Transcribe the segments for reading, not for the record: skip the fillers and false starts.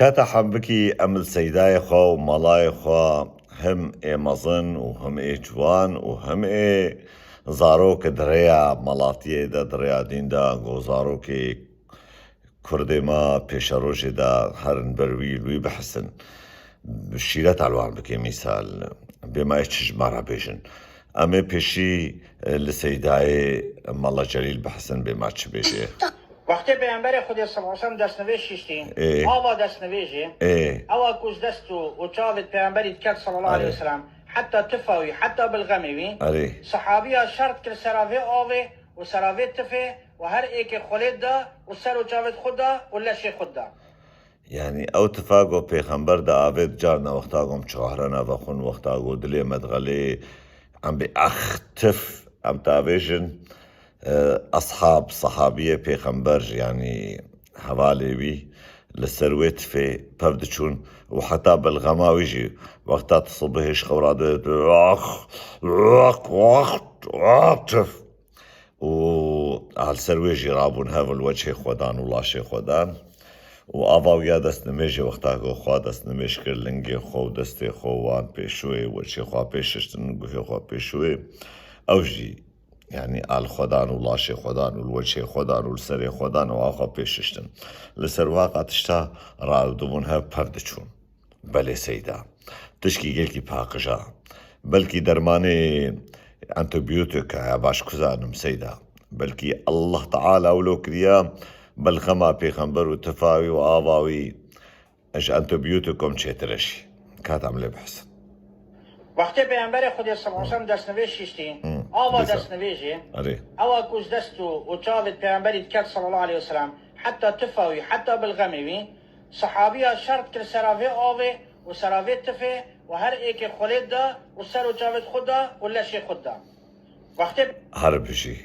كاتا حنبكي أمل سيداي خو مالاي خو هم مزن وهم جوان وهم زاروك دريا مالاتيه دا دريا دين دا غو زاروك كردي ما بيشاروشي دا هرن برويل وي بحسن بشيرات علوان بكي مثال بما يتشجمارها بيجن أمي بيشي لسيداي مالا جليل بحسن بما تشبيجي وقتی پیامبر خدا صلی الله علیه و سلم دستنویس شیشتین آوا دستنویجی آوا کوز دستو و چاوت پیامبری کت صلی الله علیه و سلم حتی تفاوی حتی بالغمیوی صحابیا شرط کل سراوی آوه و سراوی تفه و هر ایک خلید دا و سر و چاوت خدا و لشی خدا يعني او تفاقو پیغمبر دا آوید جارنا وقتاقوم چهارنا وخون وقتاقو دلی مدغلي عم بأختف عم تابيجن أصحاب صحابية پیغمبر يعني حوالي لسرويت في بفدشون وحتى بالغماوي يجي وقتها تصبهش خورادت وقت وعلى السرويجي رابون هذا الوجه خودان ولا شي خودان وآفاو يا دست نميجي وقتاقو خوا دست نميش كرلنجي خو دستي خوان بيشوي وجه خوا بيششتن قفي خوا بيشوي أوجي يعني آل خودان ولا شي خودان والوجه خودان والسري خودان وآخوا بيششتن لسر واقع تشتا رادوبونها بردشون بلي سيدا تشكي جيلكي باقجا بلكي درماني انتبيوتك يا باش كزانم سيدا بلكي الله تعالى ولو كريا بالخما بيغمبر وتفاوي وآواوي اش انتبيوتكم تشترشي كات عملي بحسن وقتی پیامبر خدا صلی الله علیه و سلم دستنویس شیشتین آوا دستنویجی آوا کوز دستو و چاوت پیامبری کت صلی الله علیه و سلم حتی تفاوی حتی بالغمیوی صحابیا شرط کل سراوی آوه و سراوی تفه و هر ایک خلید دا و سر و چاوت خدا و لشی خدا وقتی هر بشي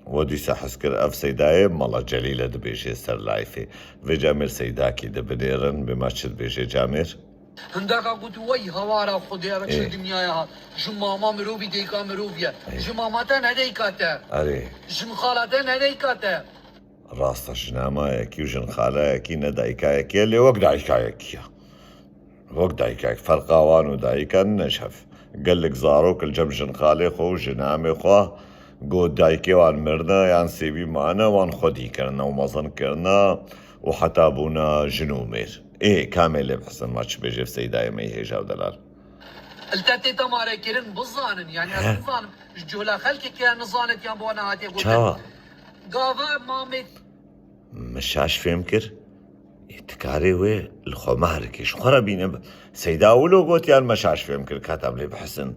ودي سحسكر اف سيداي مالا جليلة دبيجي سر لايفي في جامر سيداكي دبنيرن بما تشد بيجي جامر هنداك قلت وي هوارا خدي أبغى شو الدنيا جماما مروبي ديكا مروبيا جمامتا نديكاتا جن خالتا نديكاتا راستا جناما يكي وجن خالا يكي ندايكا يكي اللي وقت دايكا يكي وقت دايكا فرقاوان ودايكا نشف قال لك زاروك الجم جن خالي خو جنامي خو قو دايكي وان مرنا يعني سيبي معنا وان خدي كرنا ومظن كرنا وحتى ابونا جنومير كامل بحسن ما تشبيجي في سيداي ما يهيجا ودلال التاتي تمارا كيرن بزانن يعني بزانن جولا خلقك كان نزانت يا بونا هاتي قلت قافا مامي مشاش فهمكر تكاري وي الخماركي شو خرابين سيدا ولو قلت يا المشاش فهمكر كاتب لي بحسن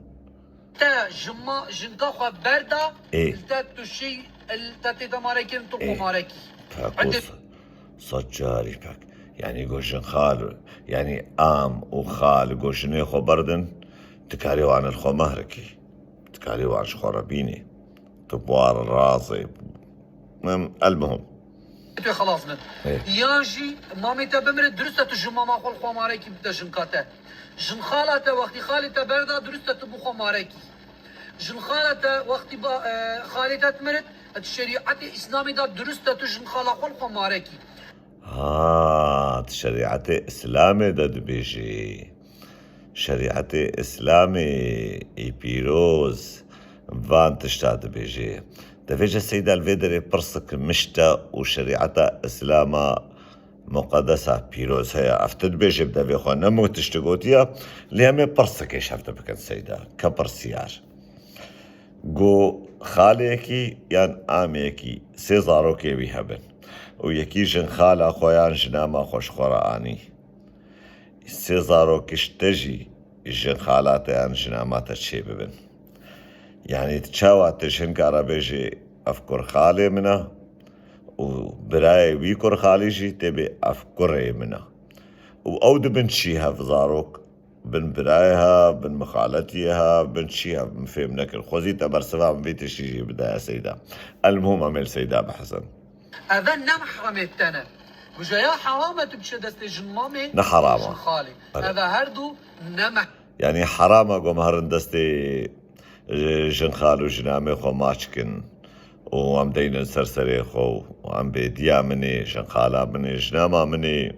تا جما جنكا خوا بردا التاتو شي التاتي تمارا كيرن تقو ماركي صجاري باك يعني قوشن خال يعني وخال قوشن يخو بردن تكاريو عن الخو مهركي تكاريو عن شخوربيني تبوار رازي المهم خلاص من ياجي مامي تبمرد درسته الجمعة ما خول خو ماركي بدا جنكاته جن خالته وقتي خالته بردا درسته تبو خو ماركي جن خالته وقتي خالته تمرد الشريعة الإسلامية دا درسته جن خاله خو ماركي شريعة إسلامي داد بيجي شريعة إسلامي بيروز فان تشتاد بيجي دفيجة السيدة الفيدري برسك مشتا وشريعة إسلاما مقدسة بيروز هي أفتد بيجي بدا بيخو نمو تشتغوتيا ليامي برسك يشافت بكن السيدة كبرسيار قو خاليكي يان آميكي سيزاروكي بيهبن ويكي جن خالا خويان جناما خوش خوراني سيزارو كشتجي جن خالاتيان جناما تشي ببن يعني تشاوى تشن كارابيجي أفكر خالي منا وبراي ويكر خالي جي تبي أفكري منا وأود بن شيها في زاروك بن برايها بن مخالتيها بن شيها مفهمنك الخوزي تبر سفا من بيت الشيجي بداية سيدة المهم عمل سيدة بحسن هذا نم حرمتنا وجايا حرامة تمشي دست جنمامي نحرامة خالي هذا هردو نم يعني حرامة قوم هرن دستي جن خالو جنامي خو ماشكن وعم دين سرسري خو وعم بيديا مني جن خالا مني جناما مني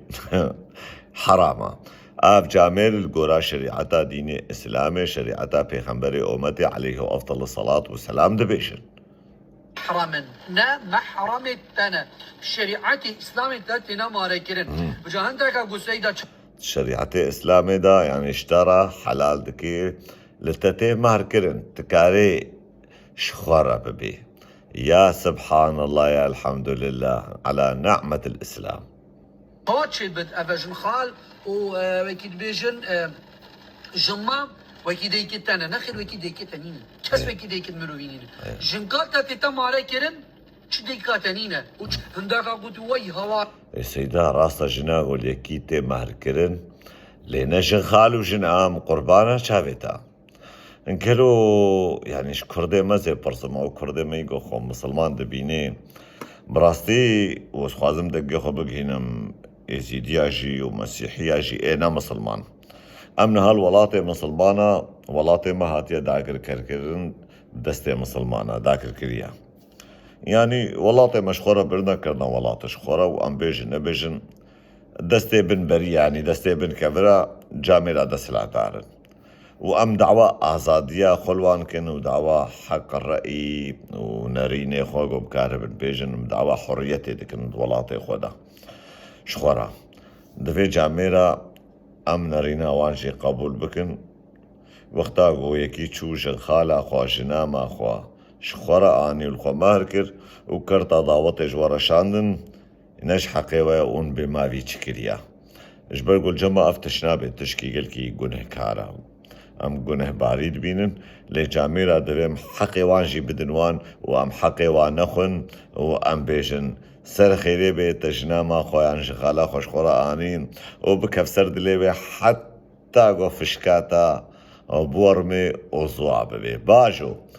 حرامة آف جامل القرى شريعتا دين إسلامي شريعتا بيغمبري أمتي عليه أفضل الصلاة والسلام دبيشن حراما نا ما حرامت تنا شريعتي إسلامي تاتنا ما ركرن بجاهندك أقول سيدة شريعة إسلامي دا يعني اشترى حلال دكي لتتي مهر كرن تكاري شخورة ببي يا سبحان الله يا الحمد لله على نعمة الإسلام هاتشي بد أفجن خال وكيد بيجن جمع وكيد يكتنا نخل وكيد يكتنين كس وكيد يكتمروينين جنقات تاتي ما ركرن شدي كاتنينا هندك أقول وي هوا سيدا راسا جناغو ليكيتي مهر كرن لينا جن خالو جن عام قربانا شافتا انكلو يعني كردي ما زي برسم او كردي ما يقو خو مسلمان دبيني براستي وخوازم دقي خو بقينم يزيديا جي ومسيحيا جي اينا مسلمان امن هالولاطي مسلمانا ولاطي ما هاتيا داكر كركرن دستي مسلمانا داكر كريا يعني ولاطي مشخورة برنا كرنا ولاطي شخورة وام بيجن نبيجن دستي بن بري يعني دستي بن كبرا جاملة دست العتارن وام دعوة آزادية خلوان كن ودعوة حق الرأي ونريني خوغو بكار بن بيجن دعوة حريتي دكن ولاطي خودا شخورة دفي جاملة ام نرينا وانجي قبول بكن وقتا قو يكي تشوش خالا خوا جناما خوا شخورة آني الخوا مهركر وكرتا دعوتي جوارا شاندن نش حقيوة اون بما في تشكريا جبر قول جمع افتشنا بتشكي قلكي قنه كارا ام قنه باريد بينن لجاميرا دوام حقي وانجي بدنوان وام حقي وانخن وام بيجن سر خيري بي تجناما خويا انشغالا خوش خورا آنين وبكف سرد لي بي حتى قو فشكاتا بورمي وزواب بي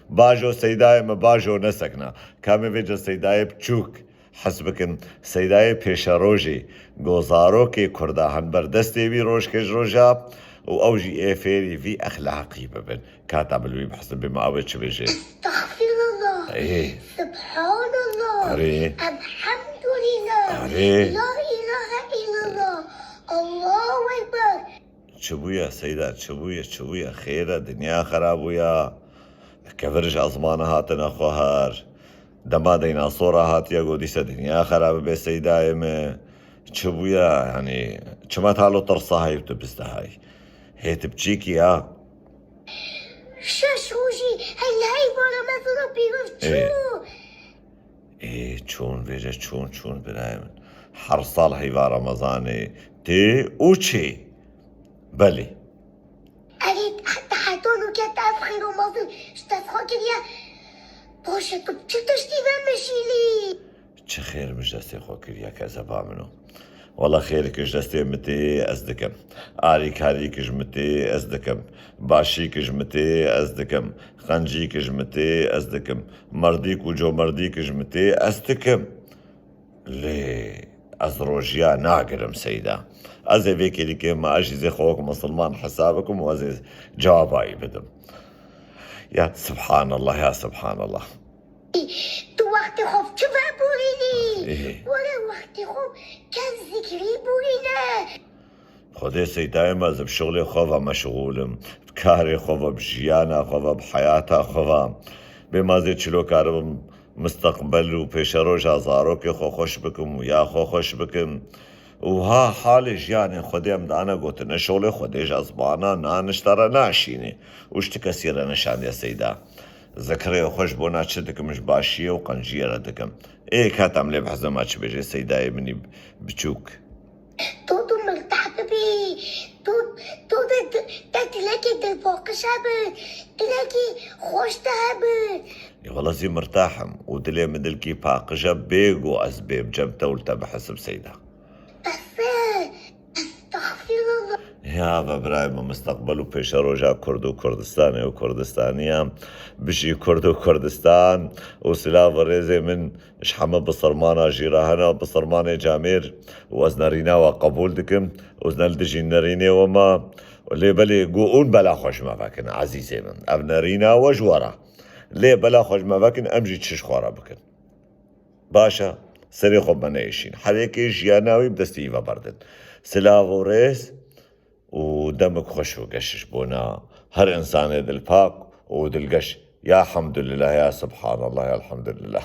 باجو سيداي ما باجو نسكنا كامي بيجا سيداي بچوك حسبكن سيداي بيشاروجي گوزارو كي كردا هنبر دستي بي روش كج روجا وأوجي اي فيري في أخلاقي ببن كاتب الوي بحسب بما أوجه بيجي استغفر الله ايه سبحان الله أريه الحمد لله أريه لا إله إلا الله الله أكبر شبويا سيدات شبويا خيرة دنيا خرابويا كفرج أزمان هاتنا خوهر دما ديناصورة هاتيا قوديسة دنيا خراب بي سيدايم شبويا يعني شما تعالو ترصاها يبتبستهاي هي تبجيكي يا شاشوجي هاي برا مثلا بيرف ايه چون بيجا چون برايم حرصال هيوا رمضاني تي اوچي بلي أريد حتى حيطولو كانت أفخر ومظل اشتفخو كريا باشا طب تشتي بمشيلي چه خير مش دستي خو كريا كذبا منو والله خيرك جدستي متي أزدكم آريك هاريك جمتي أزدكم باشيك جمتي أزدكم خنجيك جمتي أزدكم مرديك وجو مرديك جمتي أزدكم ليه أزروجيا ناقرم سيدا أزي فيكي لكي ما أجي زي خوك مسلمان حسابكم وأزي جواباي بدم يا سبحان الله يا سبحان الله تو وقت خوف چه بوريني إيه ولا وقت خوف كان ذكري بورينا خدي سيداي ما زب شغلي خوفا مشغولم بكاري خوفا بجيانا خوفا بحياتا خوفا بما زي چلو كارم مستقبل وبيشروج هزاروكي خو خوش بكم ويا خو خوش بكم وها حالي جياني خديم دانا قلت انا شغلي خدي جزبانا نانشترى ناشيني وشتي كثيرا نشان يا سيدا ذكري وخوش بونا تشدكم مش باشية وقنجيرة دكم ايه كاتم لي بحزمات بيجي سيداي مني بتشوك تودو مرتاح بي تود تلاقي دفوق شابر تلاقي خوش تهبر يا والله زي مرتاحم ودلي مدلكي باقجة بيقو أسبيب جمتا ولتا بحسب سيدا استغفر الله يا بابرايم مستقبل وبيشروجا كردو كردستاني وكردستانية بشي كردو كردستان وسلاف الريزي من شحمة بصرمانة جيراهنا بصرمانة جامير وزنارينا وقبول دكم وزنالدجي ناريني وما اللي بلي قوون بلا خوش ما فاكن عزيزي من أبنارينا وجورا ليه بلا خوش ما فاكن أمجي تشش خورا بكن باشا سري خب منايشين حريكي جياناوي بدستي إيفا بردن سلاغوريس ودمك خوش وقشش بونا هر إنسان هذا الباق ودلقش يا الحمد لله يا سبحان الله يا الحمد لله.